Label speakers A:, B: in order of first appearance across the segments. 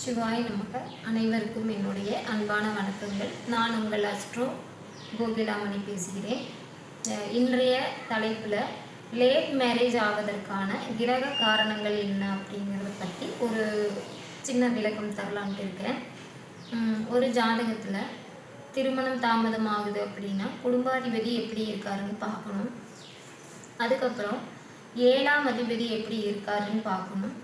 A: சிவாய் நமக்கு அனைவருக்கும் என்னுடைய அன்பான வணக்கங்கள். நான் உங்கள் அஸ்ட்ரோ கோகிலாமணி பேசுகிறேன். இன்றைய தலைப்பில் லேட் மேரேஜ் ஆவதற்கான கிரக காரணங்கள் என்ன அப்படிங்கிறத பற்றி ஒரு சின்ன விளக்கம் தரலான்ட்டு இருக்கேன். ஒரு ஜாதகத்தில் திருமணம் தாமதமாகுது அப்படின்னா குடும்பாதிபதி எப்படி இருக்காருன்னு பார்க்கணும். அதுக்கப்புறம் 7ஆம் அதிபதி எப்படி இருக்காருன்னு பார்க்கணும்.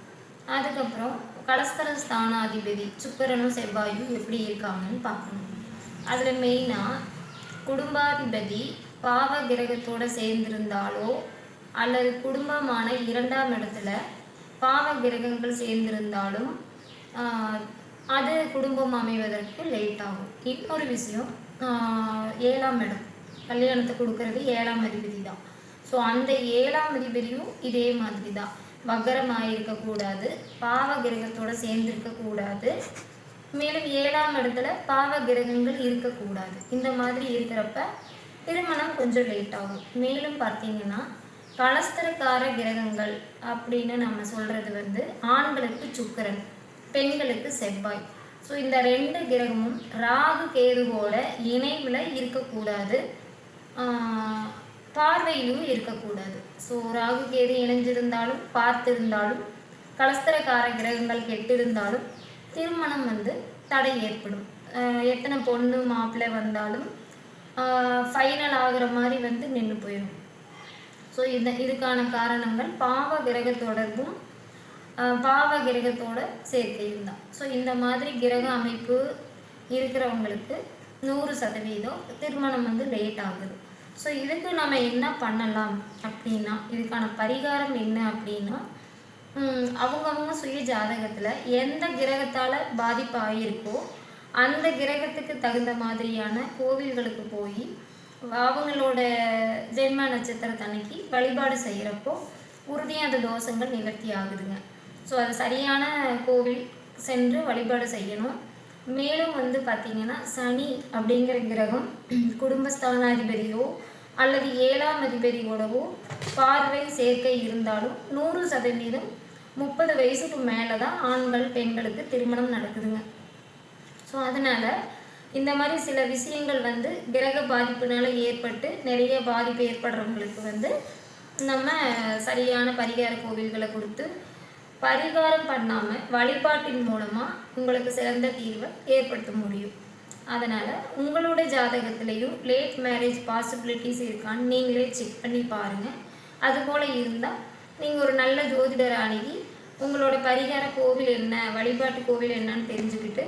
A: அதுக்கப்புறம் கலஸ்தர ஸ்தானாதிபதி சுக்கிரனும் செவ்வாயும் எப்படி இருக்காங்கன்னு பார்க்கணும். அதில் மெயினாக குடும்பாதிபதி பாவ கிரகத்தோடு சேர்ந்திருந்தாலோ அல்லது குடும்பமான 2ஆம் இடத்துல பாவ கிரகங்கள் சேர்ந்திருந்தாலும் அது குடும்பம் அமைவதற்கு லேட் ஆகும். இன்னொரு விஷயம், 7ஆம் இடம் கல்யாணத்தை கொடுக்கறது 7ஆம் அதிபதி தான். ஸோ அந்த 7ஆம் அதிபதியும் இதே மாதிரி தான், வக்கரமாக இருக்கக்கூடாது, பாவ கிரகத்தோடு சேர்ந்திருக்கக்கூடாது, மேலும் 7ஆம் இடத்துல பாவ கிரகங்கள் இருக்கக்கூடாது. இந்த மாதிரி இருக்கிறப்ப திருமணம் கொஞ்சம் லேட் ஆகும். மேலும் பார்த்தீங்கன்னா கலஸ்தரக்கார கிரகங்கள் அப்படின்னு நம்ம சொல்கிறது ஆண்களுக்கு சுக்கிரன், பெண்களுக்கு செவ்வாய். ஸோ இந்த 2 கிரகமும் ராகு கேதுவோட இணைவில் இருக்கக்கூடாது, பார்வையிலும் இருக்கக்கூடாது. ஸோ ராகு கேது இணைஞ்சிருந்தாலும் பார்த்திருந்தாலும் கலஸ்தரக்கார கிரகங்கள் கெட்டிருந்தாலும் திருமணம் தடை ஏற்படும். எத்தனை பொண்ணு மாப்பிள்ளை வந்தாலும் ஃபைனல் ஆகிற மாதிரி நின்று போயிடும். ஸோ இதுக்கான காரணங்கள் பாவ கிரக தொடர்பும் பாவ கிரகத்தோட சேர்க்கையும் தான். ஸோ இந்த மாதிரி கிரக அமைப்பு இருக்கிறவங்களுக்கு 100% திருமணம் லேட் ஆகுது. ஸோ இதுக்கு நம்ம என்ன பண்ணலாம் அப்படின்னா, இதுக்கான பரிகாரம் என்ன அப்படின்னா, அவங்கவுங்க சுய ஜாதகத்தில் எந்த கிரகத்தால் பாதிப்பு ஆகியிருக்கோ அந்த கிரகத்துக்கு தகுந்த மாதிரியான கோவில்களுக்கு போய் அவங்களோட ஜென்ம நட்சத்திரத்தன்னைக்கு வழிபாடு செய்கிறப்போ உறுதியாக அந்த தோஷங்கள் நிவர்த்தி ஆகுதுங்க. ஸோ அது சரியான கோவில் சென்று வழிபாடு செய்யணும். மேலும் பார்த்திங்கன்னா சனி அப்படிங்கிற கிரகம் குடும்பஸ்தானாதிபதியோ அல்லது 7ஆம் அதிபதியோடவோ பார்வை சேர்க்கை இருந்தாலும் 100% 30 வயசுக்கு மேலே தான் ஆண்கள் பெண்களுக்கு திருமணம் நடக்குதுங்க. ஸோ அதனால் இந்த மாதிரி சில விஷயங்கள் கிரக பாதிப்புனால ஏற்பட்டு நிறைய பாதிப்பு ஏற்படுறவங்களுக்கு நம்ம சரியான பரிகார கோவில்களை கொடுத்து பரிகாரம் பண்ணாமல் வழிபாட்டின் மூலமாக உங்களுக்கு சிறந்த தீர்வை ஏற்படுத்த முடியும். அதனால் உங்களோட ஜாதகத்துலேயும் லேட் மேரேஜ் பாசிபிலிட்டிஸ் இருக்கான்னு நீங்களே செக் பண்ணி பாருங்கள். அதுபோல் இருந்தால் நீங்கள் ஒரு நல்ல ஜோதிடர் அணுகி உங்களோட பரிகார கோவில் என்ன, வழிபாட்டு கோவில் என்னன்னு தெரிஞ்சுக்கிட்டு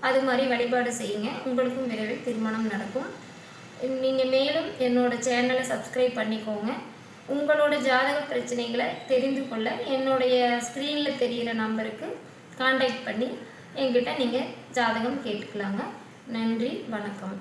A: அது மாதிரி வழிபாடு செய்யுங்க. உங்களுக்கும் விரைவில் திருமணம் நடக்கும். நீங்கள் மேலும் என்னோடய சேனலை சப்ஸ்கிரைப் பண்ணிக்கோங்க. உங்களோட ஜாதக பிரச்சனைகளை தெரிந்து கொள்ள என்னுடைய ஸ்க்ரீனில் தெரிகிற நம்பருக்கு கான்டாக்ட் பண்ணி என்கிட்ட நீங்கள் ஜாதகம் கேட்டுக்கலாங்க. நன்றி, வணக்கம்.